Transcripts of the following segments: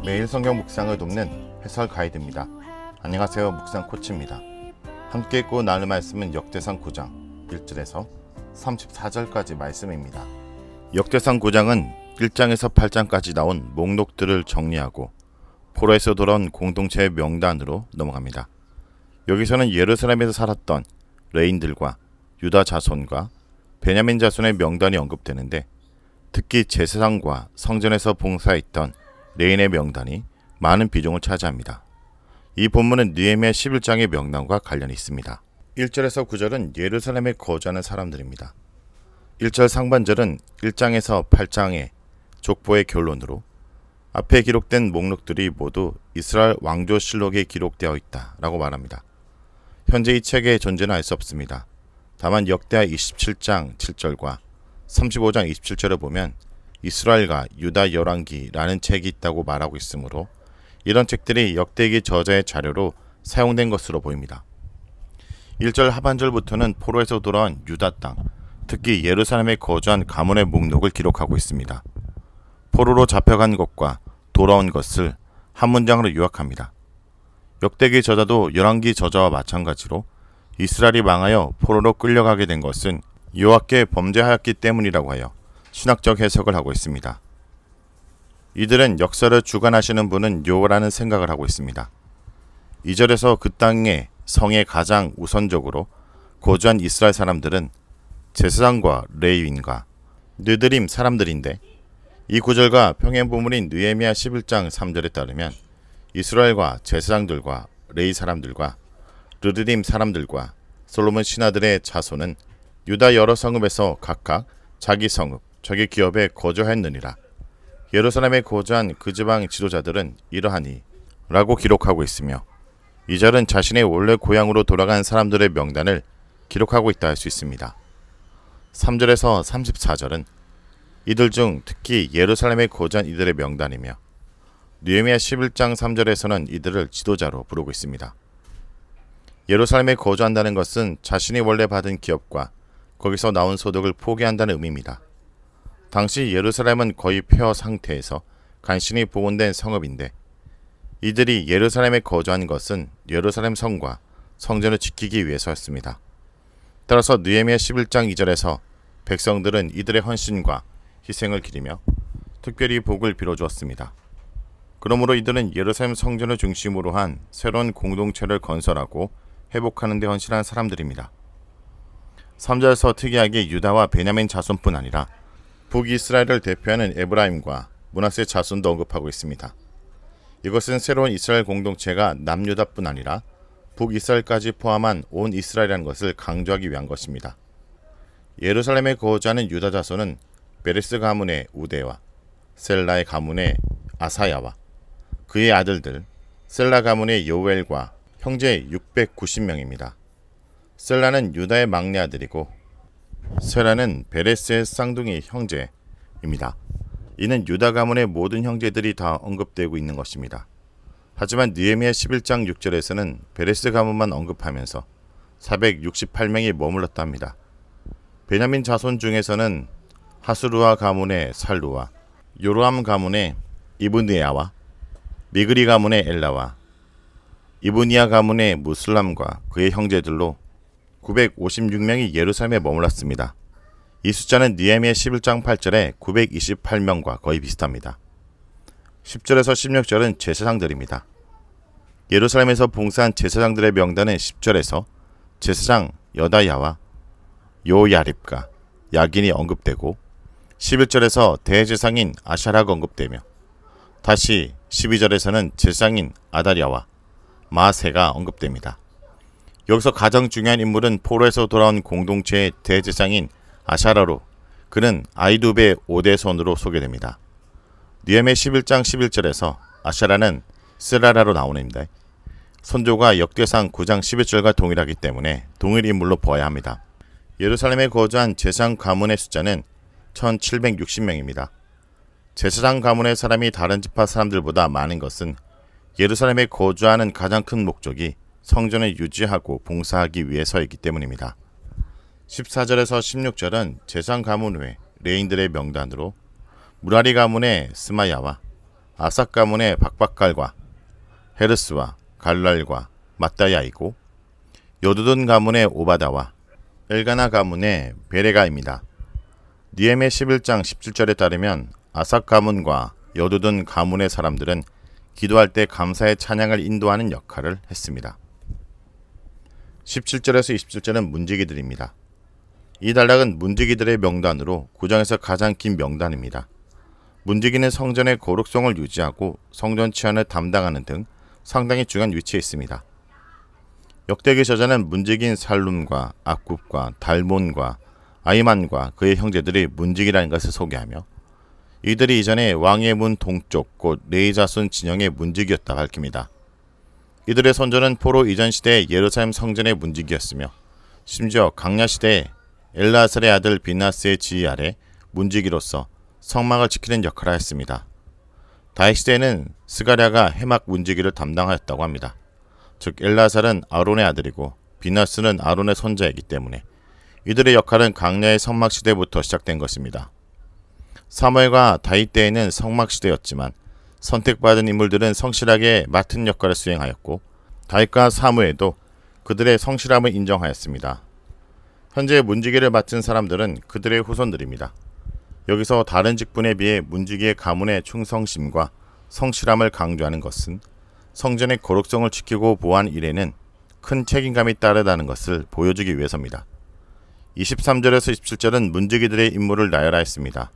매일 성경 묵상을 돕는 해설 가이드입니다. 안녕하세요. 묵상 코치입니다. 함께 읽고 나눌 말씀은 역대상 9장 1절에서 34절까지 말씀입니다. 역대상 9장은 1장에서 8장까지 나온 목록들을 정리하고 포로에서 돌아온 공동체의 명단으로 넘어갑니다. 여기서는 예루살렘에서 살았던 레인들과 유다 자손과 베냐민 자손의 명단이 언급되는데, 특히 제사장과 성전에서 봉사했던 레인의 명단이 많은 비중을 차지합니다. 이 본문은 느헤미야 11장의 명단과 관련이 있습니다. 1절에서 9절은 예루살렘에 거주하는 사람들입니다. 1절 상반절은 1장에서 8장의 족보의 결론으로 앞에 기록된 목록들이 모두 이스라엘 왕조실록에 기록되어 있다라고 말합니다. 현재 이 책의 존재는 알 수 없습니다. 다만 역대하 27장 7절과 35장 27절을 보면 이스라엘과 유다 열왕기라는 책이 있다고 말하고 있으므로 이런 책들이 역대기 저자의 자료로 사용된 것으로 보입니다. 1절 하반절부터는 포로에서 돌아온 유다 땅, 특히 예루살렘에 거주한 가문의 목록을 기록하고 있습니다. 포로로 잡혀간 것과 돌아온 것을 한 문장으로 요약합니다. 역대기 저자도 열왕기 저자와 마찬가지로 이스라엘이 망하여 포로로 끌려가게 된 것은 여호와께 범죄하였기 때문이라고 하여 신학적 해석을 하고 있습니다. 이들은 역사를 주관하시는 분은 여호와라는 생각을 하고 있습니다. 2절에서 그 땅의 성에 가장 우선적으로 거주한 이스라엘 사람들은 제사장과 레위인과 느드림 사람들인데, 이 구절과 평행 부문인 느헤미야 11장 3절에 따르면 이스라엘과 제사장들과 레위 사람들과 느드림 사람들과 솔로몬 신하들의 자손은 유다 여러 성읍에서 각각 자기 성읍, 자기 기업에 거주하였느니라. 예루살렘에 거주한 그 지방 지도자들은 이러하니 라고 기록하고 있으며, 이 절은 자신의 원래 고향으로 돌아간 사람들의 명단을 기록하고 있다 할 수 있습니다. 3절에서 34절은 이들 중 특히 예루살렘에 거주한 이들의 명단이며, 느헤미야 11장 3절에서는 이들을 지도자로 부르고 있습니다. 예루살렘에 거주한다는 것은 자신이 원래 받은 기업과 거기서 나온 소득을 포기한다는 의미입니다. 당시 예루살렘은 거의 폐허 상태에서 간신히 복원된 성읍인데, 이들이 예루살렘에 거주한 것은 예루살렘 성과 성전을 지키기 위해서였습니다. 따라서 느헤미야 11장 2절에서 백성들은 이들의 헌신과 희생을 기리며 특별히 복을 빌어주었습니다. 그러므로 이들은 예루살렘 성전을 중심으로 한 새로운 공동체를 건설하고 회복하는 데 헌신한 사람들입니다. 3절에서 특이하게 유다와 베냐민 자손뿐 아니라 북이스라엘을 대표하는 에브라임과 므낫세 자손도 언급하고 있습니다. 이것은 새로운 이스라엘 공동체가 남유다뿐 아니라 북이스라엘까지 포함한 온 이스라엘이라는 것을 강조하기 위한 것입니다. 예루살렘에 거주하는 유다 자손은 베레스 가문의 우데와 셀라의 가문의 아사야와 그의 아들들 셀라 가문의 요엘과 형제 690명입니다. 셀라는 유다의 막내 아들이고 셀라는 베레스의 쌍둥이 형제입니다. 이는 유다 가문의 모든 형제들이 다 언급되고 있는 것입니다. 하지만 느헤미야 11장 6절에서는 베레스 가문만 언급하면서 468명이 머물렀다 합니다. 베냐민 자손 중에서는 하스루아 가문의 살루와 요로함 가문의 이브니야와 미그리 가문의 엘라와 이브니야 가문의 무슬람과 그의 형제들로 956명이 예루살렘에 머물렀습니다. 이 숫자는 느헤미야 11장 8절의 928명과 거의 비슷합니다. 10절에서 16절은 제사장들입니다. 예루살렘에서 봉사한 제사장들의 명단은 10절에서 제사장 여다야와 요야립과 야긴이 언급되고, 11절에서 대제사장인 아샤라가 언급되며, 다시 12절에서는 제사장인 아다랴와 마세가 언급됩니다. 여기서 가장 중요한 인물은 포로에서 돌아온 공동체의 대제사장인 아샤라로, 그는 아이두베의 5대 손으로 소개됩니다. 느헤미야 11장 11절에서 아샤라는 스라라로 나오는데, 선조가 역대상 9장 11절과 동일하기 때문에 동일 인물로 보아야 합니다. 예루살렘에 거주한 제사장 가문의 숫자는 1760명입니다. 제사장 가문의 사람이 다른 지파 사람들보다 많은 것은 예루살렘에 거주하는 가장 큰 목적이 성전을 유지하고 봉사하기 위해서이기 때문입니다. 14절에서 16절은 제사장 가문 외 레인들의 명단으로 무라리 가문의 스마야와 아삭 가문의 박박갈과 헤르스와 갈랄과 마따야이고, 여두둔 가문의 오바다와 엘가나 가문의 베레가입니다. 느헤미야 11장 17절에 따르면 아삭 가문과 여두둔 가문의 사람들은 기도할 때 감사의 찬양을 인도하는 역할을 했습니다. 17절에서 27절은 문지기들입니다. 이 단락은 문지기들의 명단으로 구장에서 가장 긴 명단입니다. 문지기는 성전의 거룩성을 유지하고 성전 치안을 담당하는 등 상당히 중요한 위치에 있습니다. 역대기 저자는 문지기인 살룸과 악굽과 달몬과 아이만과 그의 형제들이 문지기라는 것을 소개하며 이들이 이전에 왕의 문 동쪽 곧 레위 자손 진영의 문지기였다 밝힙니다. 이들의 선조는 포로 이전 시대의 예루살렘 성전의 문지기였으며 심지어 강야 시대에 엘라살의 아들 비나스의 지휘 아래 문지기로서 성막을 지키는 역할을 했습니다. 다윗 시대에는 스가랴가 해막 문지기를 담당하였다고 합니다. 즉 엘라살은 아론의 아들이고 비나스는 아론의 손자이기 때문에 이들의 역할은 강야의 성막 시대부터 시작된 것입니다. 사무엘과 다윗 때에는 성막 시대였지만 선택받은 인물들은 성실하게 맡은 역할을 수행하였고 다윗과 사무엘도 그들의 성실함을 인정하였습니다. 현재 문지기를 맡은 사람들은 그들의 후손들입니다. 여기서 다른 직분에 비해 문지기의 가문의 충성심과 성실함을 강조하는 것은 성전의 거룩성을 지키고 보호하는 일에는 큰 책임감이 따르다는 것을 보여주기 위해서입니다. 23절에서 27절은 문지기들의 임무를 나열하였습니다.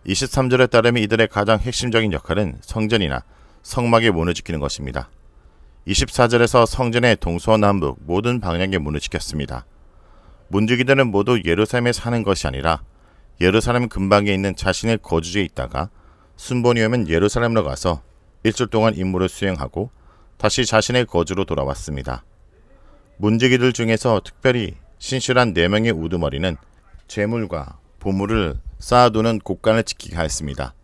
23절에 따르면 이들의 가장 핵심적인 역할은 성전이나 성막의 문을 지키는 것입니다. 24절에서 성전의 동서남북 모든 방향의 문을 지켰습니다. 문지기들은 모두 예루살렘에 사는 것이 아니라 예루살렘 근방에 있는 자신의 거주지에 있다가 순번이 오면 예루살렘으로 가서 일주일 동안 임무를 수행하고 다시 자신의 거주로 돌아왔습니다. 문지기들 중에서 특별히 신실한 4명의 우두머리는 재물과 보물을 쌓아두는 곳간을 지키게 하였습니다.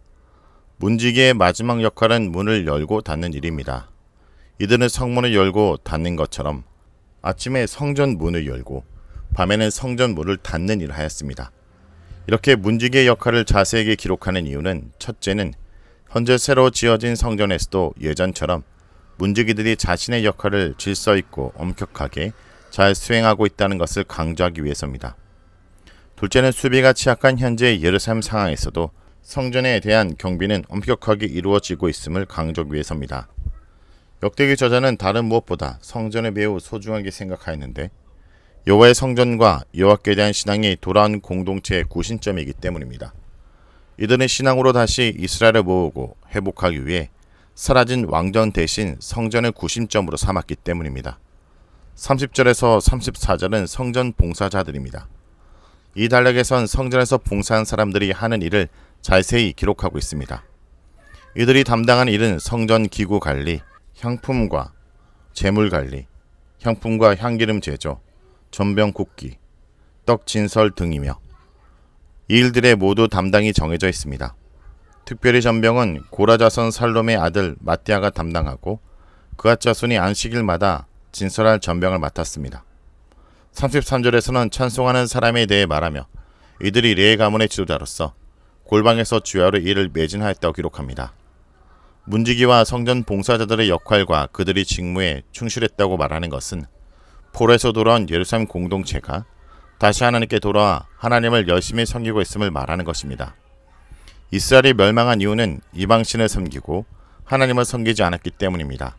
문지기의 마지막 역할은 문을 열고 닫는 일입니다. 이들은 성문을 열고 닫는 것처럼 아침에 성전 문을 열고 밤에는 성전 문을 닫는 일을 하였습니다. 이렇게 문지기의 역할을 자세하게 기록하는 이유는 첫째는 현재 새로 지어진 성전에서도 예전처럼 문지기들이 자신의 역할을 질서 있고 엄격하게 잘 수행하고 있다는 것을 강조하기 위해서입니다. 둘째는 수비가 취약한 현재 예루살렘 상황에서도 성전에 대한 경비는 엄격하게 이루어지고 있음을 강조하기 위해서입니다. 역대기 저자는 다른 무엇보다 성전을 매우 소중하게 생각하였는데 여호와의 성전과 여호와께 대한 신앙이 돌아온 공동체의 구심점이기 때문입니다. 이들은 신앙으로 다시 이스라엘을 모으고 회복하기 위해 사라진 왕전 대신 성전을 구심점으로 삼았기 때문입니다. 30절에서 34절은 성전 봉사자들입니다. 이 단락에선 성전에서 봉사한 사람들이 하는 일을 자세히 기록하고 있습니다. 이들이 담당한 일은 성전 기구 관리, 향품과 재물 관리, 향품과 향기름 제조, 전병 굽기, 떡 진설 등이며 이 일들의 모두 담당이 정해져 있습니다. 특별히 전병은 고라 자손 살롬의 아들 마띠아가 담당하고 그앗 자손이 안식일마다 진설할 전병을 맡았습니다. 33절에서는 찬송하는 사람에 대해 말하며 이들이 레위 가문의 지도자로서 골방에서 주야로 이를 매진하였다고 기록합니다. 문지기와 성전 봉사자들의 역할과 그들의 직무에 충실했다고 말하는 것은 포로에서 돌아온 예루살렘 공동체가 다시 하나님께 돌아와 하나님을 열심히 섬기고 있음을 말하는 것입니다. 이스라엘이 멸망한 이유는 이방신을 섬기고 하나님을 섬기지 않았기 때문입니다.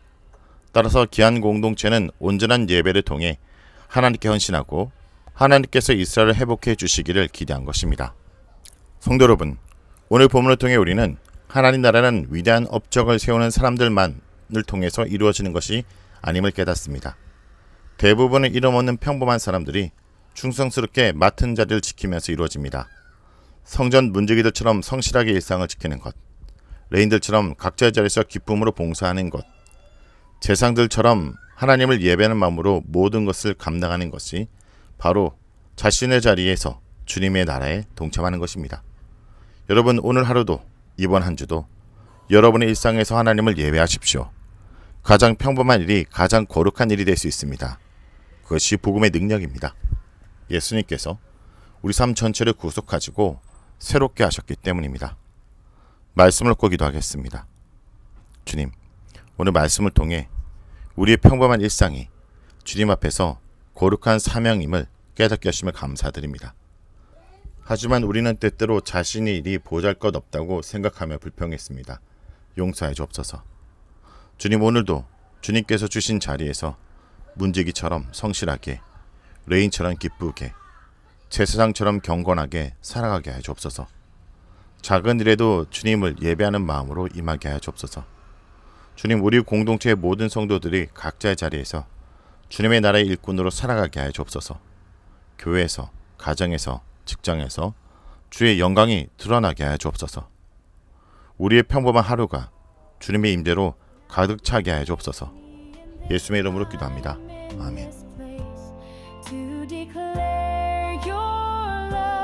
따라서 귀한 공동체는 온전한 예배를 통해 하나님께 헌신하고 하나님께서 이스라엘을 회복해 주시기를 기대한 것입니다. 성도 여러분, 오늘 본문을 통해 우리는 하나님 나라는 위대한 업적을 세우는 사람들만을 통해서 이루어지는 것이 아님을 깨닫습니다. 대부분의 이름 없는 평범한 사람들이 충성스럽게 맡은 자리를 지키면서 이루어집니다. 성전 문지기들처럼 성실하게 일상을 지키는 것, 레인들처럼 각자의 자리에서 기쁨으로 봉사하는 것, 제상들처럼 하나님을 예배하는 마음으로 모든 것을 감당하는 것이 바로 자신의 자리에서 주님의 나라에 동참하는 것입니다. 여러분, 오늘 하루도 이번 한 주도 여러분의 일상에서 하나님을 예배하십시오. 가장 평범한 일이 가장 거룩한 일이 될 수 있습니다. 그것이 복음의 능력입니다. 예수님께서 우리 삶 전체를 구속하시고 새롭게 하셨기 때문입니다. 말씀을 놓고 기도하겠습니다. 주님, 오늘 말씀을 통해 우리의 평범한 일상이 주님 앞에서 거룩한 사명임을 깨닫게 하심을 감사드립니다. 하지만 우리는 때때로 자신의 일이 보잘것없다고 생각하며 불평했습니다. 용서해 주옵소서. 주님, 오늘도 주님께서 주신 자리에서 문지기처럼 성실하게, 레인처럼 기쁘게, 제사장처럼 경건하게 살아가게 하여 주옵소서. 작은 일에도 주님을 예배하는 마음으로 임하게 하여 주옵소서. 주님, 우리 공동체의 모든 성도들이 각자의 자리에서 주님의 나라의 일꾼으로 살아가게 하여 주옵소서. 교회에서, 가정에서, 직장에서 주의 영광이 드러나게 하여 주옵소서. 우리의 평범한 하루가 주님의 임재로 가득 차게 하여 주옵소서. 예수의 이름으로 기도합니다. 아멘. To declare your love.